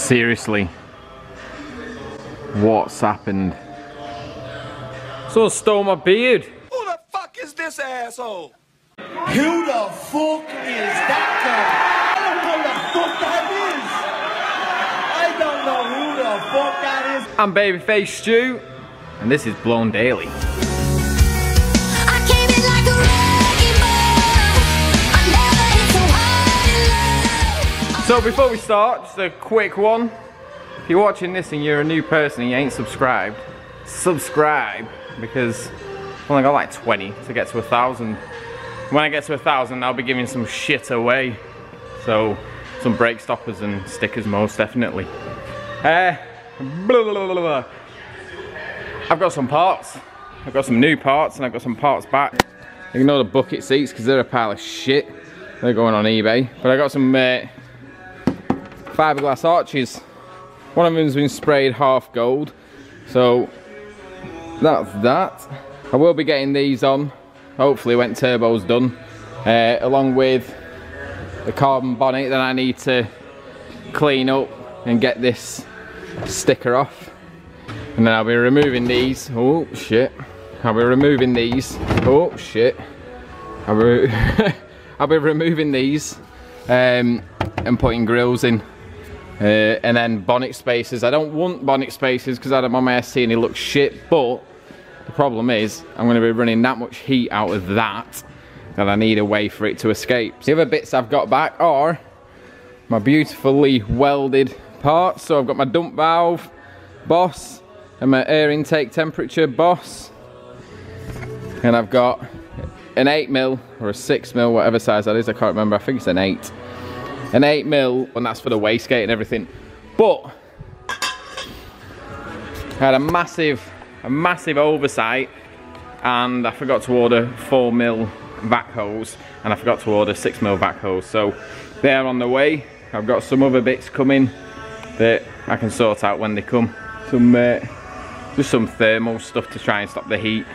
Seriously. What's happened? Someone stole my beard. Who the fuck is this asshole? Who the fuck is that guy? I don't know who the fuck that is. I don't know who the fuck that is. I'm Babyface Stu, and this is Blown Daily. So before we start, just a quick one. If you're watching this and you're a new person and you ain't subscribed, subscribe, because I've only got like 20 to get to 1,000. When I get to 1,000, I'll be giving some shit away. So, some brake stoppers and stickers most definitely. I've got some parts. I've got some new parts and I've got some parts back. Ignore the bucket seats because they're a pile of shit. They're going on eBay. But I got some fiberglass arches. One of them's been sprayed half gold, so that's that. I will be getting these on, hopefully when turbo's done, along with the carbon bonnet that I need to clean up and get this sticker off. And then I'll be removing these. Oh shit. I'll be removing these. Oh shit. I'll be removing these and putting grills in. And then bonnet spacers. I don't want bonnet spacers because I'm on my ST and it looks shit, but the problem is I'm going to be running that much heat out of that I need a way for it to escape. The other bits I've got back are my beautifully welded parts. So I've got my dump valve boss and my air intake temperature boss, and I've got an 8mm or a 6mm, whatever size that is, I can't remember, I think it's an 8. An 8mm, and that's for the wastegate and everything. But I had a massive oversight, and I forgot to order 4mm vac hose, and I forgot to order 6mm vac hose. So they're on the way. I've got some other bits coming that I can sort out when they come. Some just some thermal stuff to try and stop the heat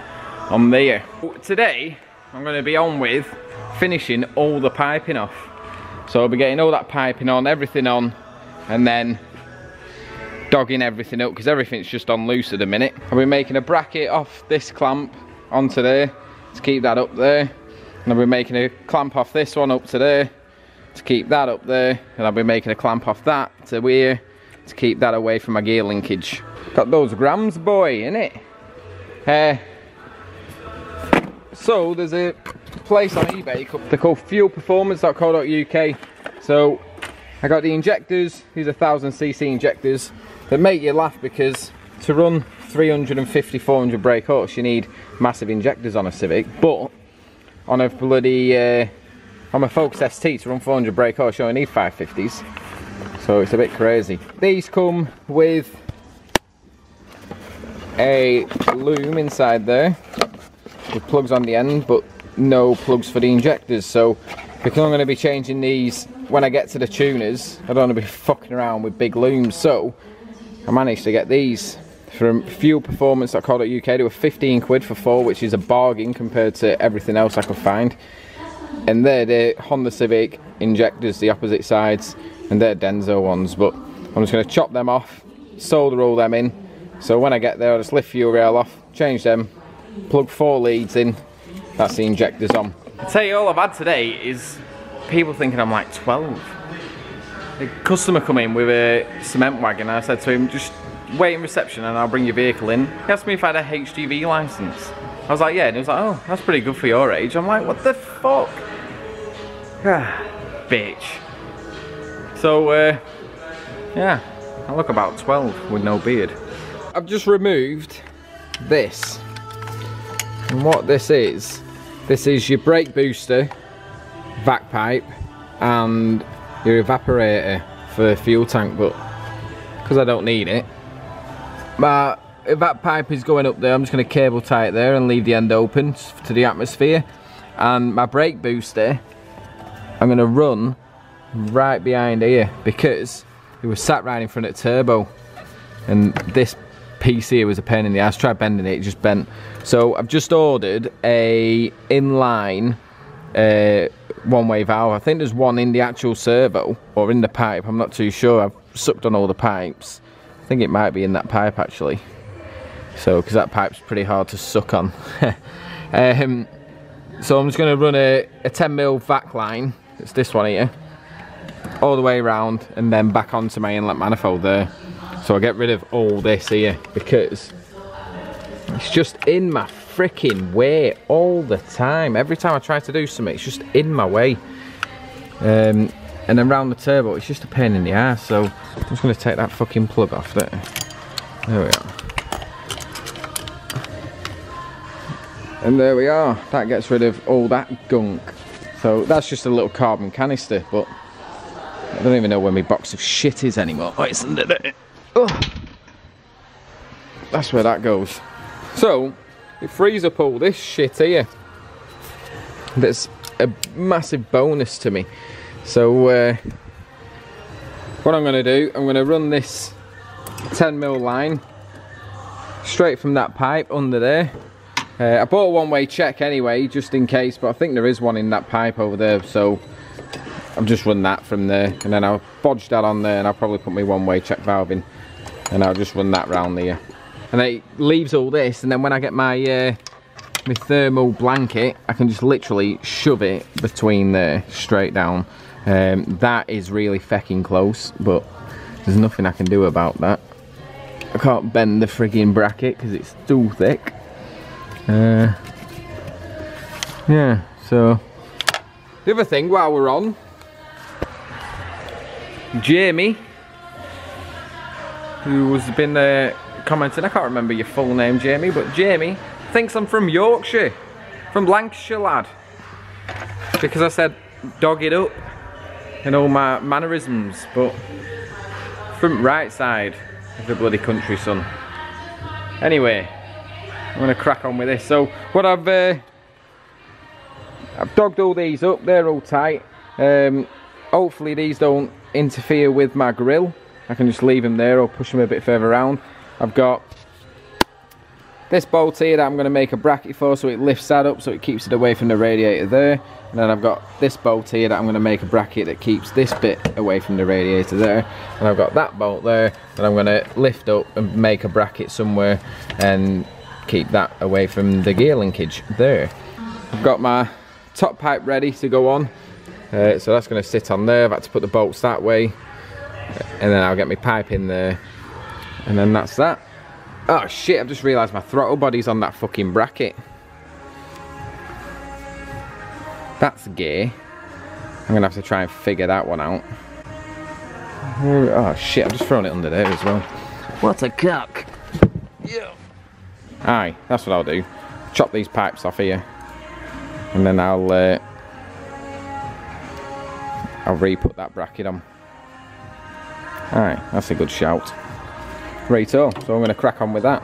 on there. Today I'm going to be on with finishing all the piping off. So I'll be getting all that piping on, everything on, and then dogging everything up because everything's just on loose at the minute. I'll be making a bracket off this clamp onto there to keep that up there. And I'll be making a clamp off this one up to there to keep that up there. And I'll be making a clamp off that to here to keep that away from my gear linkage. Got those grams, boy, innit? So there's a place on eBay, they're called fuelperformance.co.uk. So I got the injectors. These are 1000cc injectors that make you laugh because to run 350-400 brake horse you need massive injectors on a Civic, but on a bloody on a Focus ST to run 400 brake horse you only need 550s, so it's a bit crazy. These come with a loom inside there with plugs on the end, but no plugs for the injectors. So because I'm going to be changing these when I get to the tuners, I don't want to be fucking around with big looms, so I managed to get these from fuelperformance.co.uk. They were 15 quid for 4, which is a bargain compared to everything else I could find. And they're the Honda Civic injectors, the opposite sides, and they're Denso ones, but I'm just going to chop them off, solder all them in, so when I get there I'll just lift fuel rail off, change them, plug 4 leads in, that's the injectors on. I tell you, all I've had today is people thinking I'm like 12. A customer come in with a cement wagon and I said to him, just wait in reception and I'll bring your vehicle in. He asked me if I had a HGV license. I was like, yeah, and he was like, oh, that's pretty good for your age. I'm like, what the fuck? Bitch. So, yeah, I look about 12 with no beard. I've just removed this. And what this is your brake booster, vac pipe, and your evaporator for the fuel tank, but because I don't need it, my vac pipe is going up there. I'm just going to cable tie it there and leave the end open to the atmosphere, and my brake booster I'm going to run right behind here because it was sat right in front of the turbo, and this piece here was a pain in the ass. Tried bending it, it just bent. So I've just ordered a inline one-way valve. I think there's one in the actual servo or in the pipe, I'm not too sure. I've sucked on all the pipes. I think it might be in that pipe actually. So, because that pipe's pretty hard to suck on. So I'm just going to run a 10mm vac line, it's this one here, all the way around and then back onto my inlet manifold there. So I'll get rid of all this here because it's just in my freaking way all the time. Every time I try to do something, it's just in my way. And then round the turbo, it's just a pain in the ass. So I'm just going to take that fucking plug off there. There we are. And there we are, that gets rid of all that gunk. So that's just a little carbon canister, but I don't even know where my box of shit is anymore. Oh, it's under there. Oh. That's where that goes. So, it frees up all this shit here. That's a massive bonus to me. So, what I'm going to do, I'm going to run this 10mm line straight from that pipe under there. I bought a one-way check anyway, just in case, but I think there is one in that pipe over there, so I've just run that from there, and then I'll bodge that on there, and I'll probably put my one-way check valve in, and I'll just run that round there. And then it leaves all this, and then when I get my my thermal blanket, I can just literally shove it between there, straight down. That is really fecking close, but there's nothing I can do about that. I can't bend the frigging bracket because it's too thick. Yeah, so the other thing while we're on, Jamie, who has been commenting, I can't remember your full name, Jamie, but Jamie thinks I'm from Yorkshire, from Lancashire, lad, because I said dog it up and all my mannerisms, but from right side of the bloody country, son. Anyway, I'm gonna crack on with this. So what I've dogged all these up, they're all tight. Hopefully these don't interfere with my grill. I can just leave them there or push them a bit further around. I've got this bolt here that I'm going to make a bracket for, so it lifts that up so it keeps it away from the radiator there. And then I've got this bolt here that I'm going to make a bracket that keeps this bit away from the radiator there. And I've got that bolt there that I'm going to lift up and make a bracket somewhere and keep that away from the gear linkage there. I've got my top pipe ready to go on, so that's going to sit on there. I've had to put the bolts that way, and then I'll get my pipe in there, and then that's that. Oh shit, I've just realised my throttle body's on that fucking bracket. That's gay. I'm going to have to try and figure that one out. Oh shit, I've just thrown it under there as well. What a cock. Yeah. Aye, that's what I'll do. Chop these pipes off here, and then I'll re-put that bracket on. Aye, that's a good shout. Righto, so I'm going to crack on with that.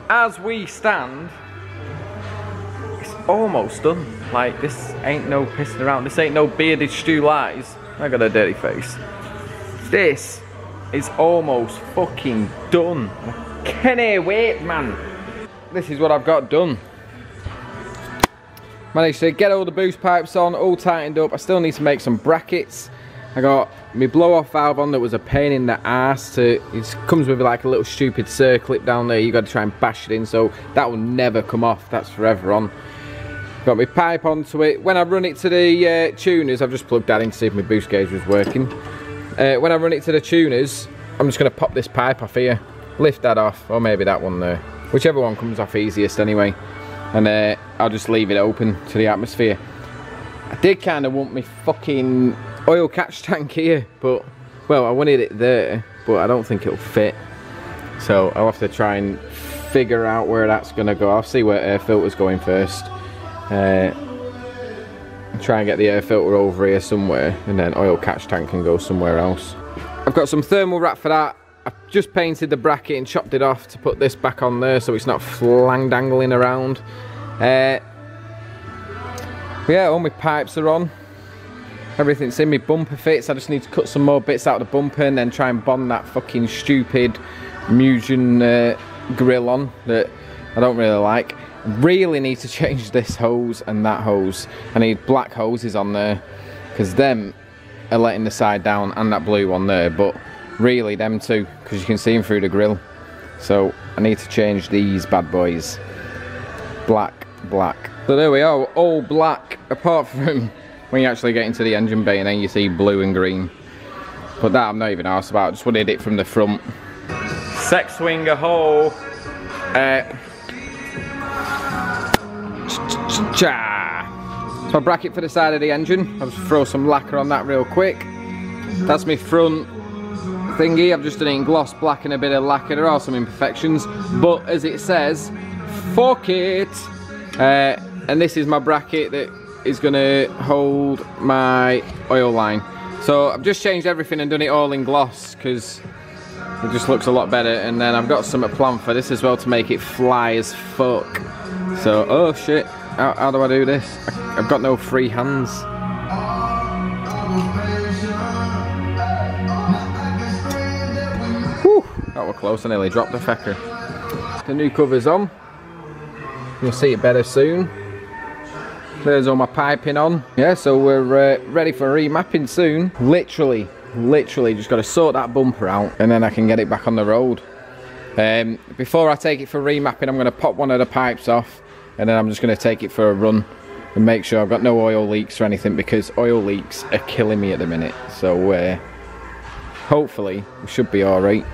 As we stand, it's almost done. Like, this ain't no pissing around. This ain't no bearded stew lies. I got a dirty face. This is almost fucking done. Can't wait, man. This is what I've got done. Managed to get all the boost pipes on, all tightened up. I still need to make some brackets. I got my blow off valve on that was a pain in the ass. It comes with like a little stupid circlip down there. You got to try and bash it in, so that will never come off. That's forever on. Got my pipe onto it. When I run it to the tuners, I've just plugged that in to see if my boost gauge was working. When I run it to the tuners, I'm just going to pop this pipe off here, lift that off, or maybe that one there. Whichever one comes off easiest anyway. And I'll just leave it open to the atmosphere. I did kind of want my fucking oil catch tank here, but, well, I wanted it there, but I don't think it'll fit. So I'll have to try and figure out where that's going to go. I'll see where air filter's going first. Try and get the air filter over here somewhere, and then oil catch tank can go somewhere else. I've got some thermal wrap for that. I've just painted the bracket and chopped it off to put this back on there so it's not flang dangling around. Yeah, all my pipes are on. Everything's in, my bumper fits. I just need to cut some more bits out of the bumper and then try and bond that fucking stupid Mugen grill on that I don't really like. Really need to change this hose and that hose. I need black hoses on there because them are letting the side down, and that blue one there, but really them two, because you can see them through the grill. So I need to change these bad boys. Black. So there we are, all black, apart from when you actually get into the engine bay and then you see blue and green. But that I'm not even arsed about, I just wanted it from the front. Sex swinger hole. It's my bracket for the side of the engine. I'll just throw some lacquer on that real quick. That's my front thingy. I've just done it in gloss black and a bit of lacquer. There are some imperfections, but as it says, fuck it. And this is my bracket that is going to hold my oil line. So I've just changed everything and done it all in gloss because it just looks a lot better. And then I've got some plan for this as well to make it fly as fuck. So, oh shit, how do I do this? I've got no free hands. Whew, that was close, I nearly dropped the fecker. The new cover's on. You'll see it better soon. There's all my piping on. Yeah, so we're ready for remapping soon. Literally just got to sort that bumper out and then I can get it back on the road. Before I take it for remapping, I'm going to pop one of the pipes off and then I'm just going to take it for a run and make sure I've got no oil leaks or anything, because oil leaks are killing me at the minute. So hopefully we should be alright.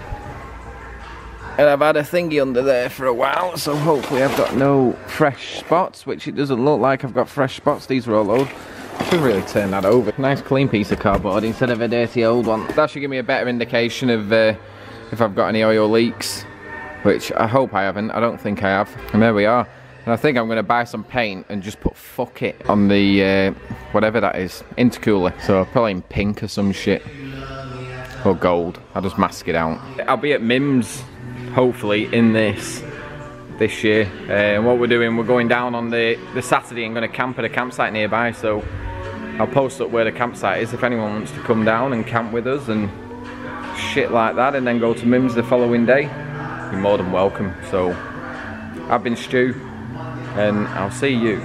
And I've had a thingy under there for a while, so hopefully I've got no fresh spots, which it doesn't look like I've got fresh spots. These are all old. Should really turn that over. Nice clean piece of cardboard instead of a dirty old one. That should give me a better indication of if I've got any oil leaks, which I hope I haven't. I don't think I have. And there we are. And I think I'm going to buy some paint and just put fuck it on the, whatever that is, intercooler. So probably in pink or some shit. Or gold. I'll just mask it out. I'll be at Mim's, hopefully, in this year. What we're doing, we're going down on the Saturday and going to camp at a campsite nearby. So I'll post up where the campsite is if anyone wants to come down and camp with us and shit like that, and then go to Mim's the following day. You're more than welcome. So I've been Stu, and I'll see you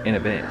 in a bit.